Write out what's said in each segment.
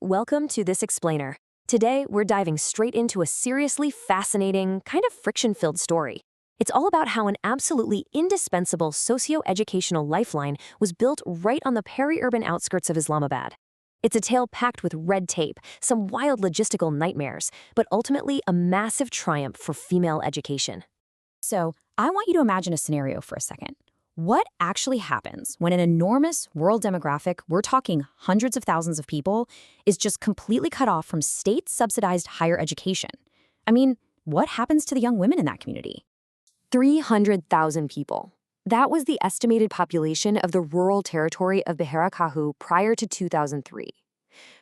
Welcome to This Explainer. Today, we're diving straight into a seriously fascinating, kind of friction-filled story. It's all about how an absolutely indispensable socio-educational lifeline was built right on the peri-urban outskirts of Islamabad. It's a tale packed with red tape, some wild logistical nightmares, but ultimately a massive triumph for female education. So, I want you to imagine a scenario for a second. What actually happens when an enormous world demographic, we're talking hundreds of thousands of people, is just completely cut off from state-subsidized higher education? I mean, what happens to the young women in that community? 300,000 people. That was the estimated population of the rural territory of Bhara Kahu prior to 2003.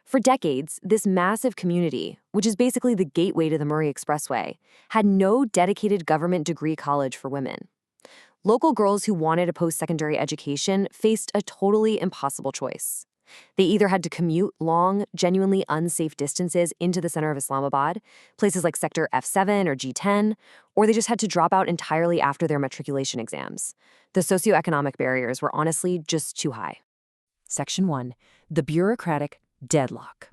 For decades, this massive community, which is basically the gateway to the Murray Expressway, had no dedicated government degree college for women. Local girls who wanted a post-secondary education faced a totally impossible choice. They either had to commute long, genuinely unsafe distances into the center of Islamabad, places like Sector F7 or G10, or they just had to drop out entirely after their matriculation exams. The socio-economic barriers were honestly just too high. Section 1. The bureaucratic deadlock.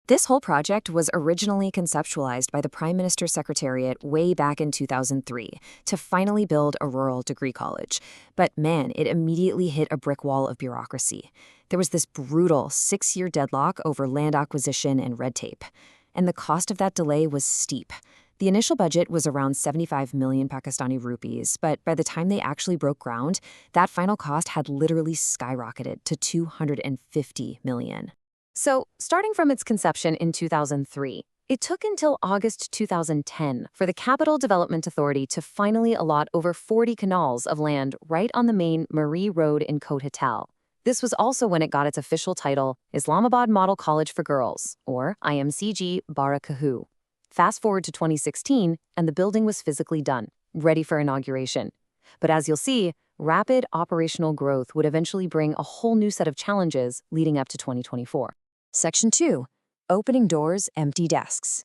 This whole project was originally conceptualized by the Prime Minister's Secretariat way back in 2003 to finally build a rural degree college. But man, it immediately hit a brick wall of bureaucracy. There was this brutal 6-year deadlock over land acquisition and red tape. And the cost of that delay was steep. The initial budget was around 75 million Pakistani rupees, but by the time they actually broke ground, that final cost had literally skyrocketed to 250 million. So, starting from its conception in 2003, it took until August 2010 for the Capital Development Authority to finally allot over 40 canals of land right on the main Murray Road in Quaid-i-Azam. This was also when it got its official title, Islamabad Model College for Girls, or IMCG Bhara Kahu. Fast forward to 2016, and the building was physically done, ready for inauguration. But as you'll see, rapid operational growth would eventually bring a whole new set of challenges leading up to 2024. Section 2. Opening doors, empty desks.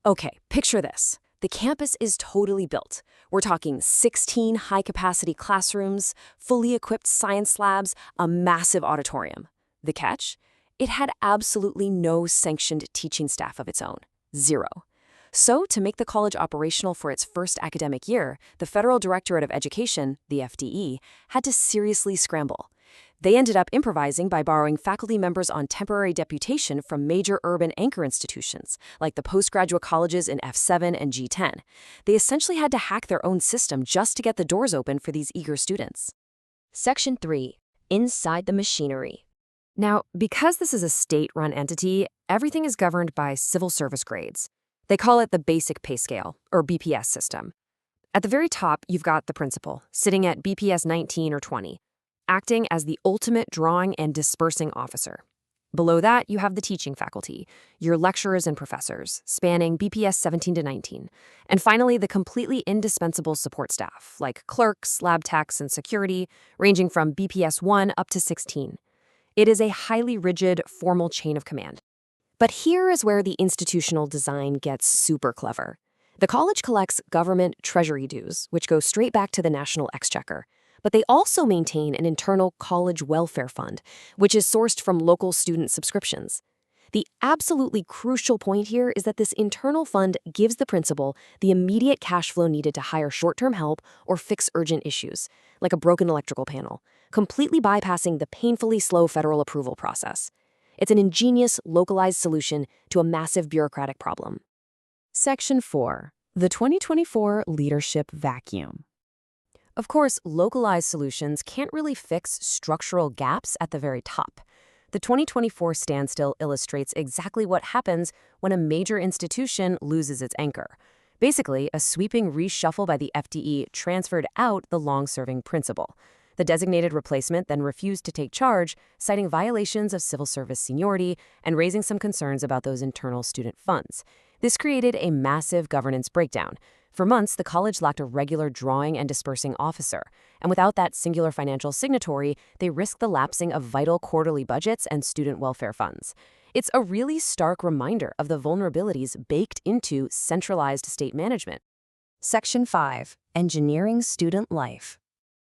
Okay, picture this. The campus is totally built. We're talking 16 high-capacity classrooms, fully equipped science labs, a massive auditorium. The catch? It had absolutely no sanctioned teaching staff of its own. Zero. So, to make the college operational for its first academic year, the Federal Directorate of Education, the FDE, had to seriously scramble. They ended up improvising by borrowing faculty members on temporary deputation from major urban anchor institutions, like the postgraduate colleges in F7 and G10. They essentially had to hack their own system just to get the doors open for these eager students. Section 3. Inside the machinery. Now, because this is a state-run entity, everything is governed by civil service grades. They call it the Basic Pay Scale, or BPS system. At the very top, you've got the principal, sitting at BPS 19 or 20. Acting as the ultimate drawing and dispersing officer. Below that, you have the teaching faculty, your lecturers and professors, spanning BPS 17 to 19. And finally, the completely indispensable support staff, like clerks, lab techs, and security, ranging from BPS 1 up to 16. It is a highly rigid, formal chain of command. But here is where the institutional design gets super clever. The college collects government treasury dues, which go straight back to the national exchequer. But they also maintain an internal college welfare fund, which is sourced from local student subscriptions. The absolutely crucial point here is that this internal fund gives the principal the immediate cash flow needed to hire short-term help or fix urgent issues, like a broken electrical panel, completely bypassing the painfully slow federal approval process. It's an ingenious, localized solution to a massive bureaucratic problem. Section 4. The 2024 Leadership Vacuum. Of course, localized solutions can't really fix structural gaps at the very top. The 2024 standstill illustrates exactly what happens when a major institution loses its anchor. Basically, a sweeping reshuffle by the FDE transferred out the long-serving principal. The designated replacement then refused to take charge, citing violations of civil service seniority and raising some concerns about those internal student funds. This created a massive governance breakdown. For months, the college lacked a regular drawing and dispersing officer, and without that singular financial signatory, they risked the lapsing of vital quarterly budgets and student welfare funds. It's a really stark reminder of the vulnerabilities baked into centralized state management. Section 5. Engineering student life.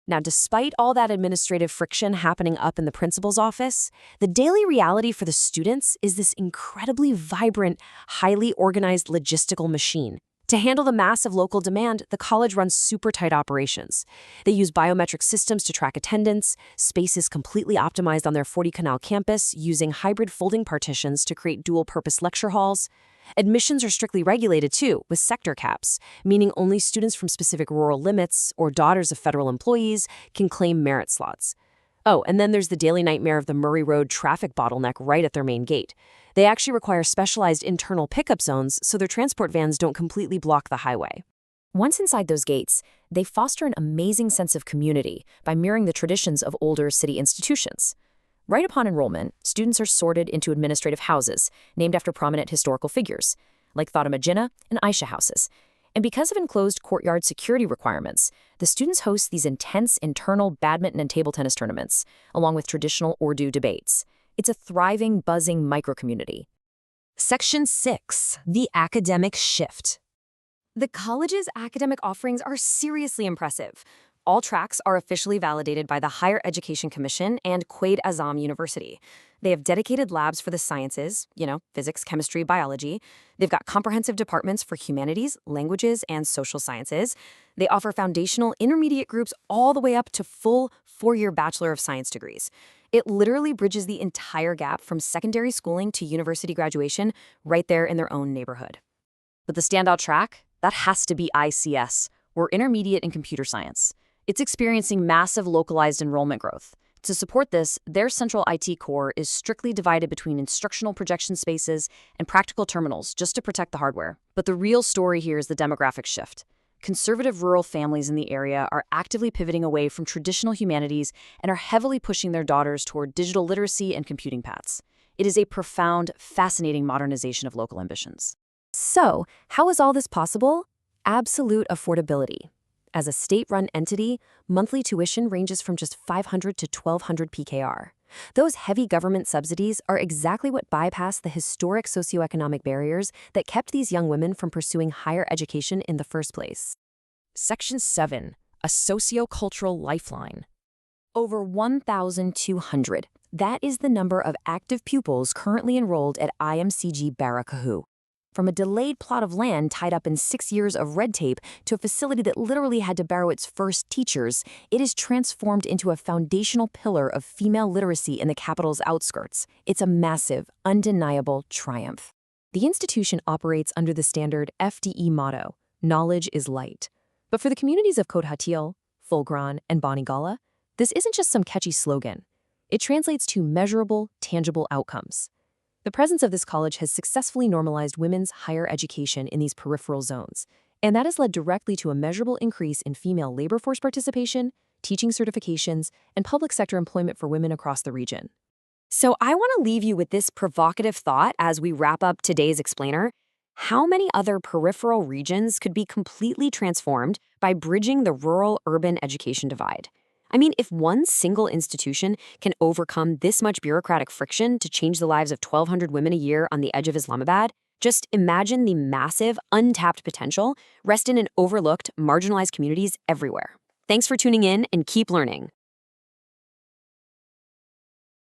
Now, despite all that administrative friction happening up in the principal's office, the daily reality for the students is this incredibly vibrant, highly organized logistical machine. To handle the massive local demand, the college runs super tight operations. They use biometric systems to track attendance, space is completely optimized on their 40-canal campus using hybrid folding partitions to create dual-purpose lecture halls. Admissions are strictly regulated, too, with sector caps, meaning only students from specific rural limits or daughters of federal employees can claim merit slots. Oh, and then there's the daily nightmare of the Murray Road traffic bottleneck right at their main gate. They actually require specialized internal pickup zones so their transport vans don't completely block the highway. Once inside those gates, they foster an amazing sense of community by mirroring the traditions of older city institutions. Right upon enrollment, students are sorted into administrative houses named after prominent historical figures, like Fatima Jinnah and Aisha houses. And because of enclosed courtyard security requirements, the students host these intense internal badminton and table tennis tournaments, along with traditional Urdu debates. It's a thriving, buzzing microcommunity. Section 6. The Academic Shift. The college's academic offerings are seriously impressive. All tracks are officially validated by the Higher Education Commission and Quaid-i-Azam University. They have dedicated labs for the sciences, physics, chemistry, biology. They've got comprehensive departments for humanities, languages, and social sciences. They offer foundational intermediate groups all the way up to full 4-year Bachelor of Science degrees. It literally bridges the entire gap from secondary schooling to university graduation right there in their own neighborhood. But the standout track? That has to be ICS, or Intermediate in Computer Science. It's experiencing massive localized enrollment growth. To support this, their central IT core is strictly divided between instructional projection spaces and practical terminals just to protect the hardware. But the real story here is the demographic shift. Conservative rural families in the area are actively pivoting away from traditional humanities and are heavily pushing their daughters toward digital literacy and computing paths. It is a profound, fascinating modernization of local ambitions. So, how is all this possible? Absolute affordability. As a state-run entity, monthly tuition ranges from just $500 to $1,200 PKR. Those heavy government subsidies are exactly what bypass the historic socio-economic barriers that kept these young women from pursuing higher education in the first place. Section 7. A socio-cultural lifeline. Over 1,200. That is the number of active pupils currently enrolled at IMCG Bhara Kahu. From a delayed plot of land tied up in 6 years of red tape to a facility that literally had to borrow its first teachers, it is transformed into a foundational pillar of female literacy in the capital's outskirts. It's a massive, undeniable triumph. The institution operates under the standard FDE motto, knowledge is light. But for the communities of Kodhatil, Fulgran, and Banigala, this isn't just some catchy slogan. It translates to measurable, tangible outcomes. The presence of this college has successfully normalized women's higher education in these peripheral zones, and that has led directly to a measurable increase in female labor force participation, teaching certifications, and public sector employment for women across the region. So I want to leave you with this provocative thought as we wrap up today's explainer. How many other peripheral regions could be completely transformed by bridging the rural-urban education divide? I mean, if one single institution can overcome this much bureaucratic friction to change the lives of 1,200 women a year on the edge of Islamabad, just imagine the massive, untapped potential resting in overlooked, marginalized communities everywhere. Thanks for tuning in and keep learning.